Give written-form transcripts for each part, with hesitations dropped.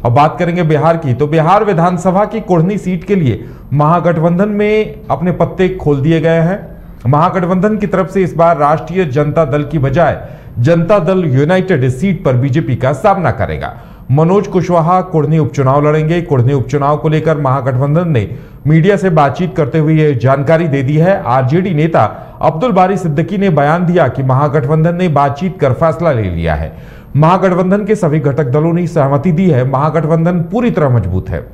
अब बात करेंगे बिहार की, तो बिहार विधानसभा की कुढ़नी सीट के लिए महागठबंधन में अपने पत्ते खोल दिए गए हैं। महागठबंधन की तरफ से इस बार राष्ट्रीय जनता दल की बजाय जनता दल यूनाइटेड इस सीट पर बीजेपी का सामना करेगा। मनोज कुशवाहा कुढ़नी उपचुनाव लड़ेंगे। कुढ़नी उपचुनाव को लेकर महागठबंधन ने मीडिया से बातचीत करते हुए यह जानकारी दे दी है। आरजेडी नेता अब्दुल बारी सिद्दीकी ने बयान दिया कि महागठबंधन ने बातचीत कर फैसला ले लिया है। महागठबंधन के सभी घटक दलों ने सहमति दी है। महागठबंधन पूरी तरह मजबूत है।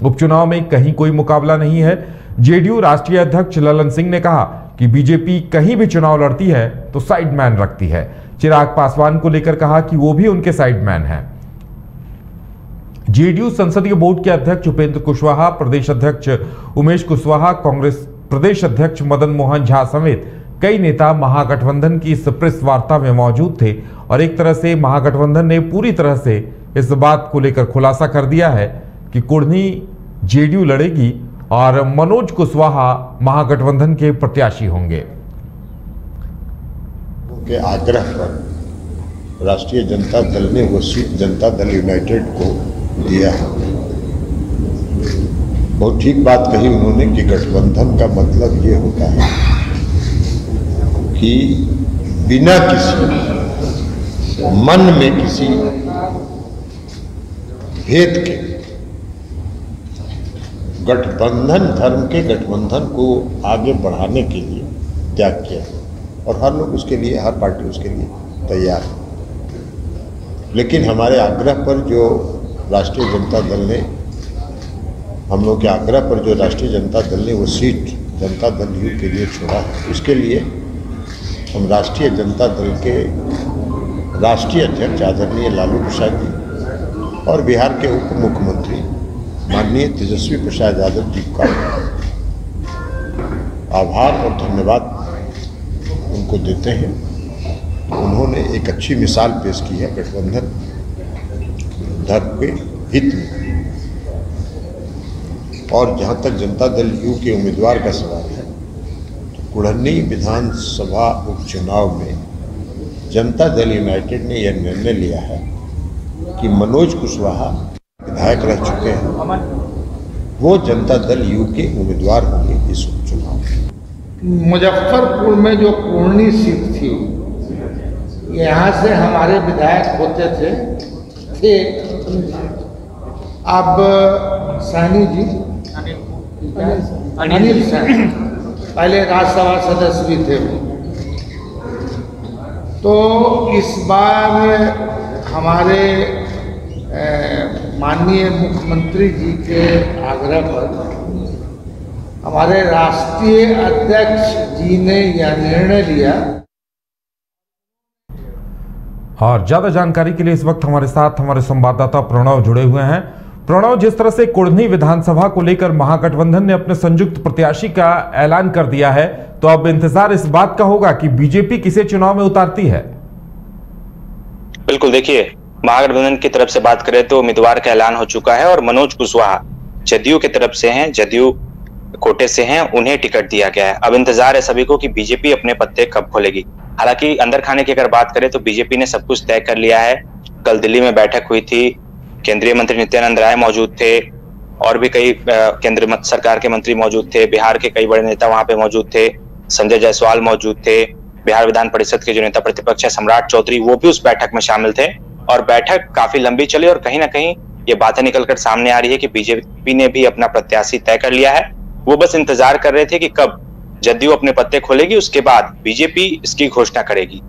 उपचुनाव में कहीं कोई मुकाबला नहीं है। जेडीयू राष्ट्रीय अध्यक्ष ललन सिंह ने कहा कि बीजेपी कहीं भी चुनाव लड़ती है तो साइडमैन रखती है। चिराग पासवान को लेकर कहा कि वो भी उनके साइडमैन हैं। जेडीयू संसदीय बोर्ड के अध्यक्ष उपेंद्र कुशवाहा, प्रदेश अध्यक्ष उमेश कुशवाहा, कांग्रेस प्रदेश अध्यक्ष मदन मोहन झा समेत कई नेता महागठबंधन की इस प्रेस वार्ता में मौजूद थे और एक तरह से महागठबंधन ने पूरी तरह से इस बात को लेकर खुलासा कर दिया है कि कुढ़नी जेडीयू लड़ेगी और मनोज कुशवाहा महागठबंधन के प्रत्याशी होंगे। के आग्रह पर राष्ट्रीय जनता दल ने वो सीट जनता दल यूनाइटेड को दिया है। बहुत ठीक बात कही उन्होंने कि गठबंधन का मतलब ये होता है कि बिना किसी मन में किसी भेद के गठबंधन धर्म के गठबंधन को आगे बढ़ाने के लिए त्याग किया और हर लोग उसके लिए, हर पार्टी उसके लिए तैयार है। लेकिन हमारे आग्रह पर जो राष्ट्रीय जनता दल ने, हम लोग के आग्रह पर जो राष्ट्रीय जनता दल ने वो सीट जनता दल यू के लिए छोड़ा है, उसके लिए हम राष्ट्रीय जनता दल के राष्ट्रीय अध्यक्ष आदरणीय लालू प्रसाद जी और बिहार के उप मुख्यमंत्री माननीय तेजस्वी प्रसाद यादव जी का आभार और धन्यवाद उनको देते हैं। उन्होंने एक अच्छी मिसाल पेश की है गठबंधन धर्म के हित में। और जहां तक जनता दल यू के उम्मीदवार का सवाल है, तो कुढ़नी विधानसभा उपचुनाव में जनता दल यूनाइटेड ने यह निर्णय लिया है कि मनोज कुशवाहा विधायक रह चुके हैं, वो जनता दल यू के उम्मीदवार होंगे इस उपचुनाव में। मुजफ्फरपुर में जो कुढ़नी सीट थी, यहाँ से हमारे विधायक होते थे अब सैनी जी, अनिल सैनी पहले राज्यसभा सदस्य भी थे वो। तो इस बार हमारे माननीय मुख्यमंत्री जी के आग्रह पर हमारे राष्ट्रीय अध्यक्ष जी ने यह निर्णय लिया। और ज्यादा जानकारी के लिए इस वक्त हमारे साथ हमारे संवाददाता प्रणव जुड़े हुए हैं। प्रणव, जिस तरह से कुढ़नी विधानसभा को लेकर महागठबंधन ने अपने संयुक्त प्रत्याशी का ऐलान कर दिया है, तो अब इंतजार इस बात का होगा कि बीजेपी किसे चुनाव में उतारती है। बिल्कुल, देखिए महागठबंधन की तरफ से बात करें तो उम्मीदवार का ऐलान हो चुका है और मनोज कुशवाहा जदयू की तरफ से हैं, जदयू कोटे से हैं, उन्हें टिकट दिया गया है। अब इंतजार है सभी को कि बीजेपी अपने पत्ते कब खोलेगी। हालांकि अंदर खाने की अगर बात करें तो बीजेपी ने सब कुछ तय कर लिया है। कल दिल्ली में बैठक हुई थी, केंद्रीय मंत्री नित्यानंद राय मौजूद थे और भी कई केंद्र सरकार के मंत्री मौजूद थे। बिहार के कई बड़े नेता वहां पे मौजूद थे। संजय जायसवाल मौजूद थे। बिहार विधान परिषद के जो नेता प्रतिपक्ष है सम्राट चौधरी, वो भी उस बैठक में शामिल थे और बैठक काफी लंबी चली और कहीं ना कहीं ये बातें निकलकर सामने आ रही है कि बीजेपी ने भी अपना प्रत्याशी तय कर लिया है। वो बस इंतजार कर रहे थे कि कब जदयू अपने पत्ते खोलेगी, उसके बाद बीजेपी इसकी घोषणा करेगी।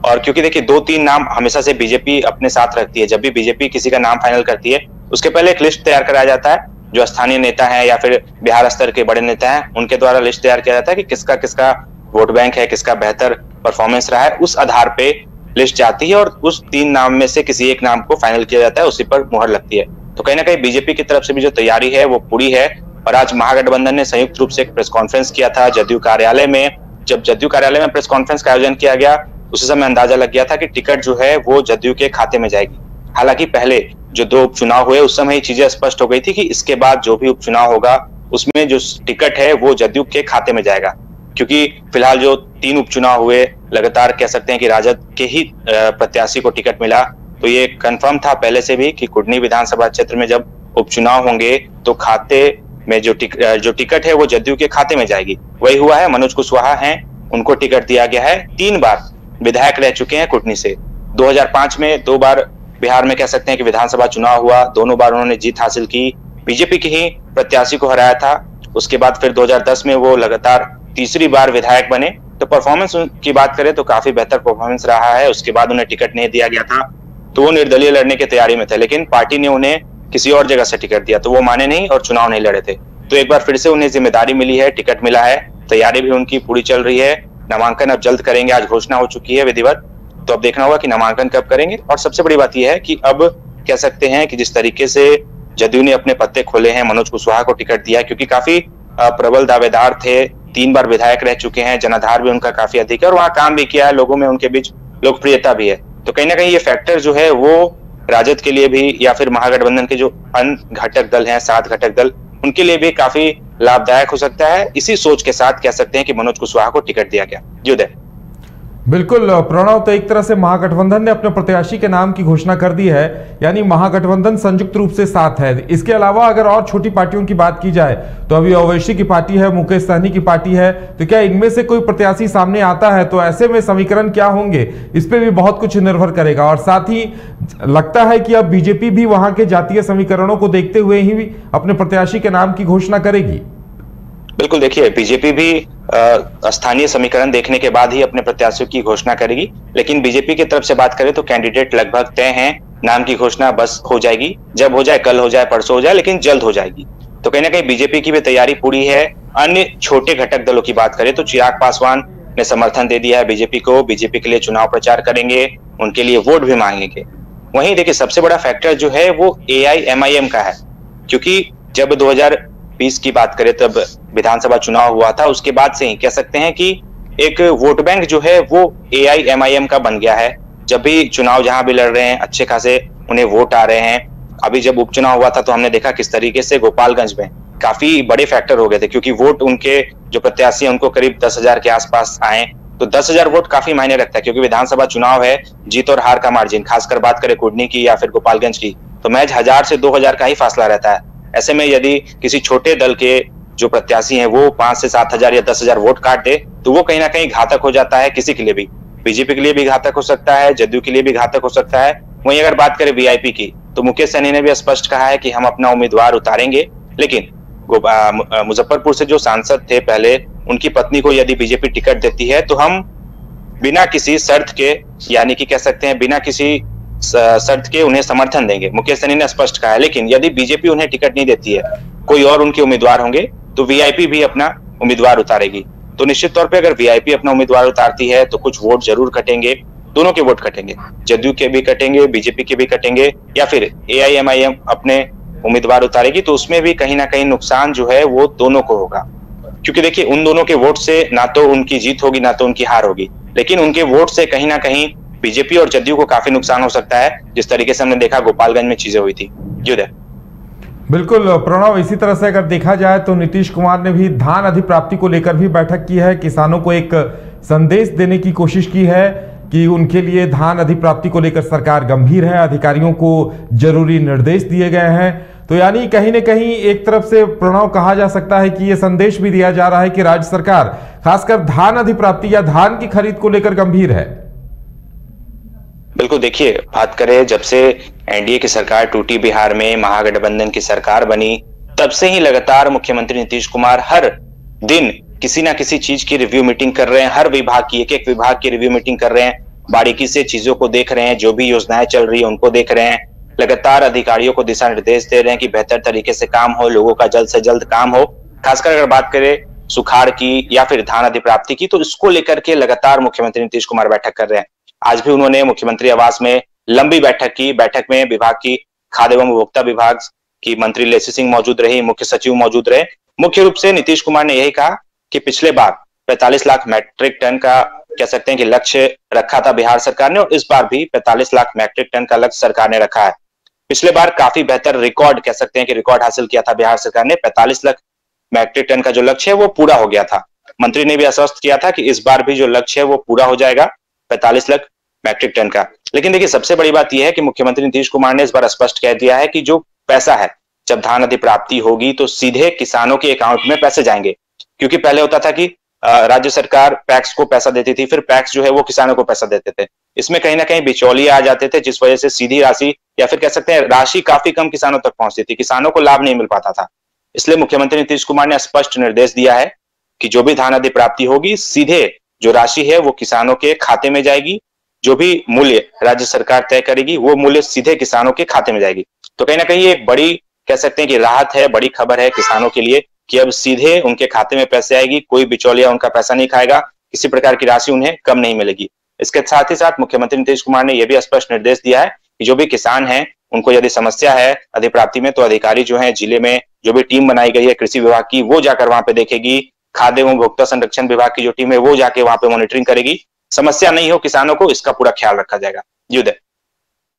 और क्योंकि देखिए 2-3 नाम हमेशा से बीजेपी अपने साथ रखती है। जब भी बीजेपी किसी का नाम फाइनल करती है उसके पहले एक लिस्ट तैयार कराया जाता है, जो स्थानीय नेता है या फिर बिहार स्तर के बड़े नेता हैं उनके द्वारा लिस्ट तैयार किया जाता है कि किसका किसका वोट बैंक है, किसका बेहतर परफॉर्मेंस रहा है। उस आधार पे लिस्ट जाती है और उस 3 नाम में से किसी एक नाम को फाइनल किया जाता है, उसी पर मुहर लगती है। तो कहीं ना कहीं बीजेपी की तरफ से भी जो तैयारी है वो पूरी है। और आज महागठबंधन ने संयुक्त रूप से एक प्रेस कॉन्फ्रेंस किया था जदयू कार्यालय में। जब जदयू कार्यालय में प्रेस कॉन्फ्रेंस का आयोजन किया गया उसी समय अंदाजा लग गया था कि टिकट जो है वो जदयू के खाते में जाएगी। हालांकि पहले जो 2 उपचुनाव हुए उस समय ये चीजें स्पष्ट हो गई थी कि इसके बाद जो भी उपचुनाव होगा उसमें जो टिकट है वो जदयू के खाते में जाएगा। क्योंकि फिलहाल जो 3 उपचुनाव हुए लगातार कह सकते हैं कि राजद के ही प्रत्याशी को टिकट मिला। तो ये कंफर्म था पहले से भी कि कुढ़नी विधानसभा क्षेत्र में जब उपचुनाव होंगे तो खाते में जो टिकट है वो जदयू के खाते में जाएगी। वही हुआ है। मनोज कुशवाहा हैं, उनको टिकट दिया गया है। 3 बार विधायक रह चुके हैं कुढ़नी से। 2005 में 2 बार बिहार में कह सकते हैं कि विधानसभा चुनाव हुआ, दोनों बार उन्होंने जीत हासिल की, बीजेपी के ही प्रत्याशी को हराया था। उसके बाद फिर 2010 में वो लगातार तीसरी बार विधायक बने। तो परफॉर्मेंस की बात करें तो काफी बेहतर परफॉर्मेंस रहा है। उसके बाद उन्हें टिकट नहीं दिया गया था तो वो निर्दलीय लड़ने की तैयारी में थे, लेकिन पार्टी ने उन्हें किसी और जगह से टिकट दिया तो वो माने नहीं और चुनाव नहीं लड़े थे। तो एक बार फिर से उन्हें जिम्मेदारी मिली है, टिकट मिला है, तैयारी भी उनकी पूरी चल रही है। नामांकन अब जल्द करेंगे, आज घोषणा हो चुकी है विधिवत, तो अब देखना होगा कि नामांकन कब करेंगे। और सबसे बड़ी बात यह है कि अब कह सकते हैं कि जिस तरीके से जदयू ने अपने पत्ते खोले हैं, मनोज कुशवाहा को टिकट दिया क्योंकि काफी प्रबल दावेदार थे, 3 बार विधायक रह चुके हैं, जनाधार भी उनका काफी अधिक है और वहां काम भी किया है, लोगों में उनके बीच लोकप्रियता भी है। तो कहीं ना कहीं ये फैक्टर जो है वो राजद के लिए भी या फिर महागठबंधन के जो अन्य घटक दल हैं, 7 घटक दल, उनके लिए भी काफी लाभदायक हो सकता है। इसी सोच के साथ कह सकते हैं कि मनोज कुशवाहा को टिकट दिया गया। जी उदय। बिल्कुल प्रणव, तो एक तरह से महागठबंधन ने अपने प्रत्याशी के नाम की घोषणा कर दी है, यानी महागठबंधन संयुक्त रूप से साथ है। इसके अलावा अगर और छोटी पार्टियों की बात की जाए तो अभी ओवैसी की पार्टी है, मुकेश सहनी की पार्टी है, तो क्या इनमें से कोई प्रत्याशी सामने आता है तो ऐसे में समीकरण क्या होंगे, इस पे भी बहुत कुछ निर्भर करेगा। और साथ ही लगता है कि अब बीजेपी भी वहां के जातीय समीकरणों को देखते हुए ही अपने प्रत्याशी के नाम की घोषणा करेगी। बिल्कुल, देखिए बीजेपी भी स्थानीय समीकरण देखने के बाद ही अपने प्रत्याशियों की घोषणा करेगी, लेकिन बीजेपी की तरफ से बात करें तो कैंडिडेट लगभग तय हैं। नाम की घोषणा बस हो जाएगी, जब हो जाए, कल हो जाए, परसों हो जाए, लेकिन जल्द हो जाएगी। तो कहीं ना कहीं बीजेपी की भी तैयारी पूरी है। अन्य छोटे घटक दलों की बात करें तो चिराग पासवान ने समर्थन दे दिया है बीजेपी को, बीजेपी के लिए चुनाव प्रचार करेंगे, उनके लिए वोट भी मांगेंगे। वहीं देखिए सबसे बड़ा फैक्टर जो है वो AIMIM का है, क्योंकि जब 2020 की बात करें तब विधानसभा चुनाव हुआ था, उसके बाद से ही कह सकते हैं कि एक वोट बैंक जो है वो AIMIM का बन गया है। जब भी चुनाव जहां भी लड़ रहे हैं अच्छे खासे उन्हें वोट आ रहे हैं। अभी जब उपचुनाव हुआ था तो हमने देखा किस तरीके से गोपालगंज में काफी बड़े फैक्टर हो गए थे, क्योंकि वोट उनके जो प्रत्याशी हैं उनको करीब 10,000 के आसपास आए। तो 10,000 वोट काफी मायने रखता है, क्योंकि विधानसभा चुनाव है, जीत और हार का मार्जिन, खासकर बात करें कुढ़नी की या फिर गोपालगंज की, तो मैच 1000 से 2000 का ही फासला रहता है। ऐसे में यदि किसी छोटे दल के जो प्रत्याशी हैं वो 5 से 7,000 या 10,000 वोट काट दे तो वो कहीं ना कहीं घातक हो जाता है किसी के लिए भी। बीजेपी के लिए भी घातक हो सकता है, जदयू के लिए भी घातक हो सकता है। वहीं अगर बात करें वीआईपी की तो मुकेश सहनी ने भी स्पष्ट कहा है कि हम अपना उम्मीदवार उतारेंगे, लेकिन मुजफ्फरपुर से जो सांसद थे पहले, उनकी पत्नी को यदि बीजेपी टिकट देती है तो हम बिना किसी शर्त के, यानी कि कह सकते हैं बिना किसी शर्त के उन्हें समर्थन देंगे, मुकेश सहनी ने स्पष्ट कहा है। लेकिन यदि बीजेपी उन्हें टिकट नहीं देती है, कोई और उनके उम्मीदवार होंगे, तो वीआईपी भी अपना उम्मीदवार उतारेगी। तो निश्चित तौर पे अगर वीआईपी अपना उम्मीदवार उतारती है तो कुछ वोट जरूर कटेंगे, दोनों के वोट कटेंगे, जदयू के भी कटेंगे, बीजेपी के भी कटेंगे, या फिर AIMIM अपने उम्मीदवार उतारेगी तो उसमें भी कहीं ना कहीं नुकसान जो है वो दोनों को होगा। क्योंकि देखिए उन दोनों के वोट से ना तो उनकी जीत होगी ना तो उनकी हार होगी, लेकिन उनके वोट से कहीं ना कहीं बीजेपी और जदयू को काफी नुकसान हो सकता है, जिस तरीके से हमने देखा गोपालगंज में चीजें हुई थी। युद्ध बिल्कुल प्रणव, इसी तरह से अगर देखा जाए तो नीतीश कुमार ने भी धान अधिप्राप्ति को लेकर भी बैठक की है, किसानों को एक संदेश देने की कोशिश की है कि उनके लिए धान अधिप्राप्ति को लेकर सरकार गंभीर है, अधिकारियों को जरूरी निर्देश दिए गए हैं। तो यानी कहीं न कहीं एक तरफ से प्रणव कहा जा सकता है कि यह संदेश भी दिया जा रहा है कि राज्य सरकार खासकर धान अधिप्राप्ति या धान की खरीद को लेकर गंभीर है। बिल्कुल, देखिए बात करें जब से एनडीए की सरकार टूटी, बिहार में महागठबंधन की सरकार बनी, तब से ही लगातार मुख्यमंत्री नीतीश कुमार हर दिन किसी ना किसी चीज की रिव्यू मीटिंग कर रहे हैं, हर विभाग की, एक एक विभाग की रिव्यू मीटिंग कर रहे हैं, बारीकी से चीजों को देख रहे हैं, जो भी योजनाएं चल रही है उनको देख रहे हैं, लगातार अधिकारियों को दिशा निर्देश दे रहे हैं कि बेहतर तरीके से काम हो, लोगों का जल्द से जल्द काम हो। खासकर अगर बात करें सुखाड़ की या फिर धान अधिप्राप्ति की, तो इसको लेकर के लगातार मुख्यमंत्री नीतीश कुमार बैठक कर रहे हैं। आज भी उन्होंने मुख्यमंत्री आवास में लंबी बैठक की। बैठक में विभाग की खाद्य एवं उपभोक्ता विभाग की मंत्री लेसी सिंह मौजूद रही, मुख्य सचिव मौजूद रहे। मुख्य रूप से नीतीश कुमार ने यही कहा कि पिछले बार 45 लाख मैट्रिक टन का कह सकते हैं कि लक्ष्य रखा था बिहार सरकार ने, और इस बार भी 45 लाख मैट्रिक टन का लक्ष्य सरकार ने रखा है। पिछले बार काफी बेहतर रिकॉर्ड, कह सकते हैं कि रिकॉर्ड हासिल किया था बिहार सरकार ने, 45 लाख मैट्रिक टन का जो लक्ष्य है वो पूरा हो गया था। मंत्री ने भी आश्वस्त किया था कि इस बार भी जो लक्ष्य है वो पूरा हो जाएगा, 45 लाख मैट्रिक टन का। लेकिन देखिए सबसे बड़ी बात यह है कि मुख्यमंत्री नीतीश कुमार ने इस बार स्पष्ट कह दिया है कि जो पैसा है, जब धान अधिप्राप्ति होगी तो सीधे किसानों के अकाउंट में पैसे जाएंगे। क्योंकि पहले होता था कि राज्य सरकार पैक्स को पैसा देती थी, फिर पैक्स जो है वो किसानों को पैसा देते थे। इसमें कहीं ना कहीं बिचौलिए आ जाते थे, जिस वजह से सीधी राशि या फिर कह सकते हैं राशि काफी कम किसानों तक पहुंचती थी, किसानों को लाभ नहीं मिल पाता था। इसलिए मुख्यमंत्री नीतीश कुमार ने स्पष्ट निर्देश दिया है कि जो भी धान अधिप्राप्ति होगी सीधे जो राशि है वो किसानों के खाते में जाएगी। जो भी मूल्य राज्य सरकार तय करेगी वो मूल्य सीधे किसानों के खाते में जाएगी। तो कहीं ना कहीं एक बड़ी कह सकते हैं कि राहत है, बड़ी खबर है किसानों के लिए कि अब सीधे उनके खाते में पैसे आएगी, कोई बिचौलिया उनका पैसा नहीं खाएगा, किसी प्रकार की राशि उन्हें कम नहीं मिलेगी। इसके साथ ही साथ मुख्यमंत्री नीतीश कुमार ने यह भी स्पष्ट निर्देश दिया है कि जो भी किसान हैं उनको यदि समस्या है अधिप्राप्ति में तो अधिकारी जो है जिले में जो भी टीम बनाई गई है कृषि विभाग की वो जाकर वहां पे देखेगी। खाद्य एवं उपभोक्ता संरक्षण विभाग की जो टीम है वो जाके वहां पे मॉनिटरिंग करेगी। समस्या नहीं हो किसानों को, इसका पूरा ख्याल रखा जाएगा। जी उदय।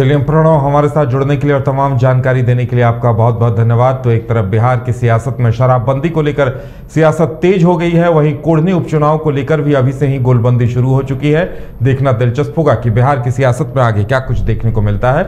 चलिए प्रणव, हमारे साथ जुड़ने के लिए और तमाम जानकारी देने के लिए आपका बहुत बहुत धन्यवाद। तो एक तरफ बिहार की सियासत में शराबबंदी को लेकर सियासत तेज हो गई है, वहीं कोढ़नी उपचुनाव को लेकर भी अभी से ही गोलबंदी शुरू हो चुकी है। देखना दिलचस्प होगा कि बिहार की सियासत में आगे क्या कुछ देखने को मिलता है।